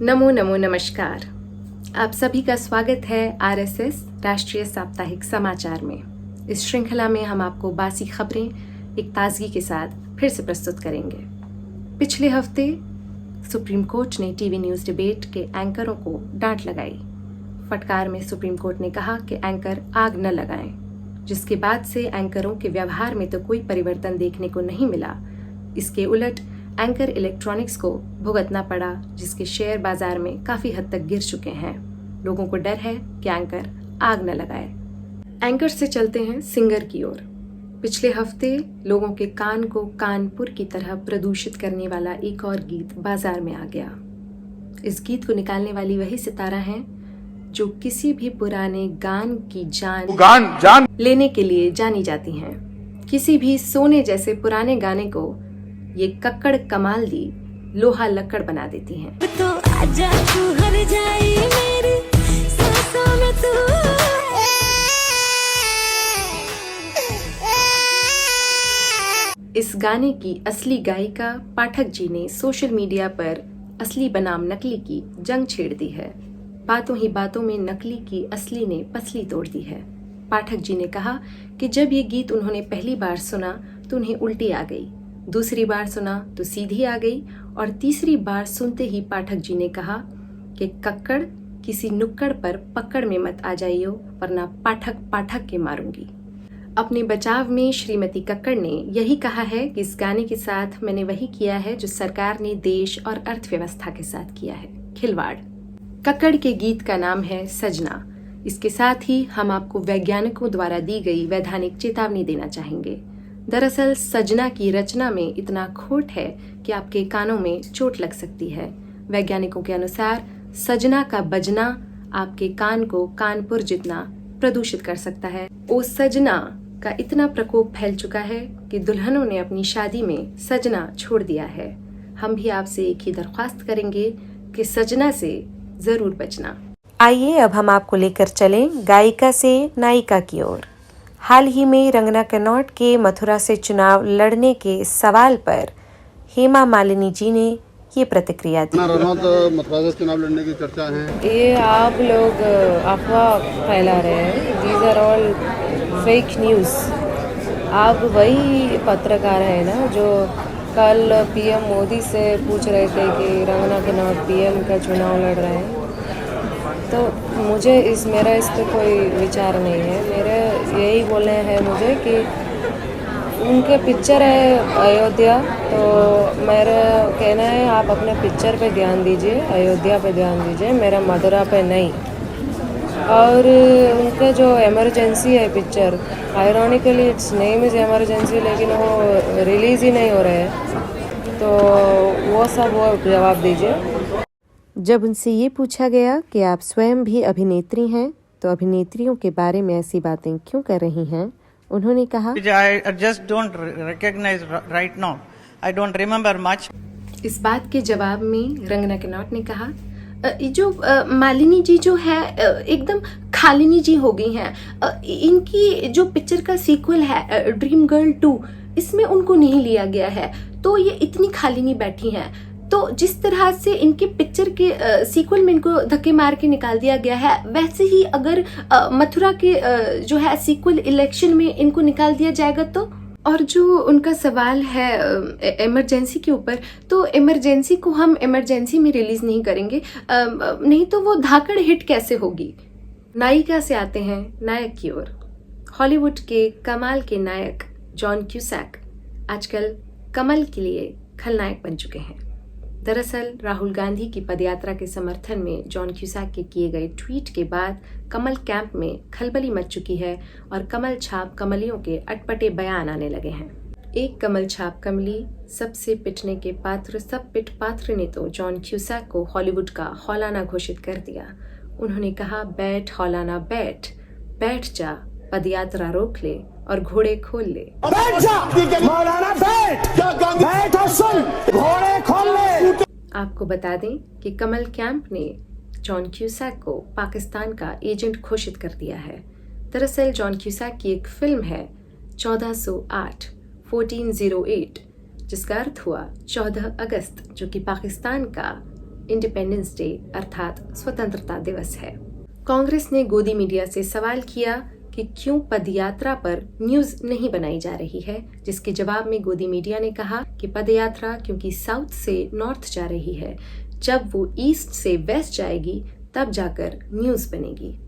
नमो नमो नमस्कार। आप सभी का स्वागत है आरएसएस राष्ट्रीय साप्ताहिक समाचार में। इस श्रृंखला में हम आपको बासी खबरें एक ताजगी के साथ फिर से प्रस्तुत करेंगे। पिछले हफ्ते सुप्रीम कोर्ट ने टीवी न्यूज़ डिबेट के एंकरों को डांट लगाई। फटकार में सुप्रीम कोर्ट ने कहा कि एंकर आग न लगाएं, जिसके बाद से एंकरों के व्यवहार में तो कोई परिवर्तन देखने को नहीं मिला। इसके उलट एंकर इलेक्ट्रॉनिक्स को भुगतना पड़ा, जिसके शेयर बाजार में काफी हद तक गिर चुके हैं। लोगों को डर है कि एंकर आग न लगाए। एंकर से चलते हैं सिंगर की ओर। पिछले हफ्ते लोगों के कान को कानपुर की तरह प्रदूषित करने वाला एक और गीत बाजार में आ गया। इस गीत को निकालने वाली वही सितारा हैं जो किसी भी पुराने गान की जान लेने के लिए जानी जाती हैं। किसी भी सोने जैसे पुराने गाने को ये कक्कड़ कमाल दी लोहा लक्कड़ बना देती हैं। तो आजा तू हर जाई मेरी सांसों में तू। इस गाने की असली गायिका पाठक जी ने सोशल मीडिया पर असली बनाम नकली की जंग छेड़ दी है। बातों ही बातों में नकली की असली ने पसली तोड़ दी है। पाठक जी ने कहा कि जब ये गीत उन्होंने पहली बार सुना तो उन्हें उल्टी आ गई, दूसरी बार सुना तो सीधी आ गई और तीसरी बार सुनते ही पाठक जी ने कहा कि कक्कड़ किसी नुक्कड़ पर पकड़ में मत आ जाइयो, वरना पाठक के मारूंगी। अपने बचाव में श्रीमती कक्कड़ ने यही कहा है कि इस गाने के साथ मैंने वही किया है जो सरकार ने देश और अर्थव्यवस्था के साथ किया है, खिलवाड़। कक्कड़ के गीत का नाम है सजना। इसके साथ ही हम आपको वैज्ञानिकों द्वारा दी गई वैधानिक चेतावनी देना चाहेंगे। दरअसल सजना की रचना में इतना खोट है कि आपके कानों में चोट लग सकती है। वैज्ञानिकों के अनुसार सजना का बजना आपके कान को कानपुर जितना प्रदूषित कर सकता है। ओ सजना का इतना प्रकोप फैल चुका है कि दुल्हनों ने अपनी शादी में सजना छोड़ दिया है। हम भी आपसे एक ही दरख्वास्त करेंगे कि सजना से जरूर बचना। आइए अब हम आपको लेकर चलें गायिका से नायिका की ओर। हाल ही में रंगना कनॉट के मथुरा से चुनाव लड़ने के सवाल पर हेमा मालिनी जी ने ये प्रतिक्रिया दी। मथुरा से चुनाव लड़ने की चर्चा है। ये आप लोग अफवाह फैला रहे हैं। These are all fake news. आप वही पत्रकार है ना जो कल पीएम मोदी से पूछ रहे थे कि रंगना कनॉट पीएम का चुनाव लड़ रहे हैं। तो मेरा इस पर कोई विचार नहीं है। मेरे यही बोलने हैं मुझे कि उनके पिक्चर है अयोध्या, तो मेरा कहना है आप अपने पिक्चर पे ध्यान दीजिए, अयोध्या पे ध्यान दीजिए, मेरा मथुरा पे नहीं। और उनका जो इमरजेंसी है picture, ironically it's name is emergency, लेकिन वो रिलीज़ ही नहीं हो रहे हैं। तो वो जवाब दीजिए। जब उनसे ये पूछा गया कि आप स्वयं भी अभिनेत्री हैं तो अभिनेत्रियों के बारे में ऐसी बातें क्यों कर रही हैं, उन्होंने कहा I just don't recognize right now. I don't remember much. इस बात के जवाब में रंगना कनॉट ने कहा जो मालिनी जी जो है एकदम खालिनी जी हो गई हैं। इनकी जो पिक्चर का सीक्वल है ड्रीम गर्ल 2, इसमें उनको नहीं लिया गया है, तो ये इतनी खालिनी बैठी हैं। तो जिस तरह से इनके पिक्चर के सीक्वल में इनको धक्के मार के निकाल दिया गया है, वैसे ही अगर मथुरा के जो है सीक्वल इलेक्शन में इनको निकाल दिया जाएगा तो। और जो उनका सवाल है इमरजेंसी के ऊपर, तो इमरजेंसी को हम इमरजेंसी में रिलीज नहीं करेंगे, नहीं तो वो धाकड़ हिट कैसे होगी। नायिका से आते हैं नायक की ओर। हॉलीवुड के कमाल के नायक जॉन क्यूसैक आजकल कमल के लिए खलनायक बन चुके हैं। दरअसल राहुल गांधी की पदयात्रा के समर्थन में जॉन क्यूसैक के किए गए ट्वीट के बाद कमल कैंप में खलबली मच चुकी है और कमल छाप कमलियों के अटपटे बयान आने लगे हैं। एक कमल छाप कमली सबसे पिटने के पात्र सब पिट पात्र ने तो जॉन क्यूसैक को हॉलीवुड का हौलाना घोषित कर दिया। उन्होंने कहा, बैठ हौलाना बैठ, बैठ जा, पदयात्रा रोक ले और घोड़े खोल ले। बैठ जा मौलाना, बैठ और सुन, घोड़े खोल ले। आपको बता दें कि कमल कैंप ने जॉन क्यूसैक को पाकिस्तान का एजेंट घोषित कर दिया है। दरअसल जॉन क्यूसैक की एक फिल्म है 1408, जिसका अर्थ हुआ 14 अगस्त, जो कि पाकिस्तान का इंडिपेंडेंस डे अर्थात स्वतंत्रता दिवस है। कांग्रेस ने गोदी मीडिया से सवाल किया कि क्यों पदयात्रा पर न्यूज नहीं बनाई जा रही है, जिसके जवाब में गोदी मीडिया ने कहा कि पदयात्रा क्योंकि साउथ से नॉर्थ जा रही है, जब वो ईस्ट से वेस्ट जाएगी तब जाकर न्यूज बनेगी।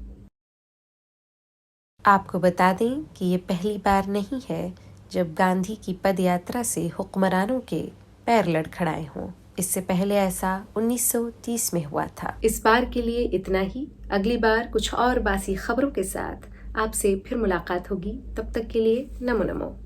आपको बता दें कि ये पहली बार नहीं है जब गांधी की पदयात्रा से हुक्मरानों के पैर लड़खड़ाए हों। इससे पहले ऐसा 1930 में हुआ था। इस बार के लिए इतना ही। अगली बार कुछ और बासी खबरों के साथ आपसे फिर मुलाकात होगी। तब तक के लिए नमो नमो।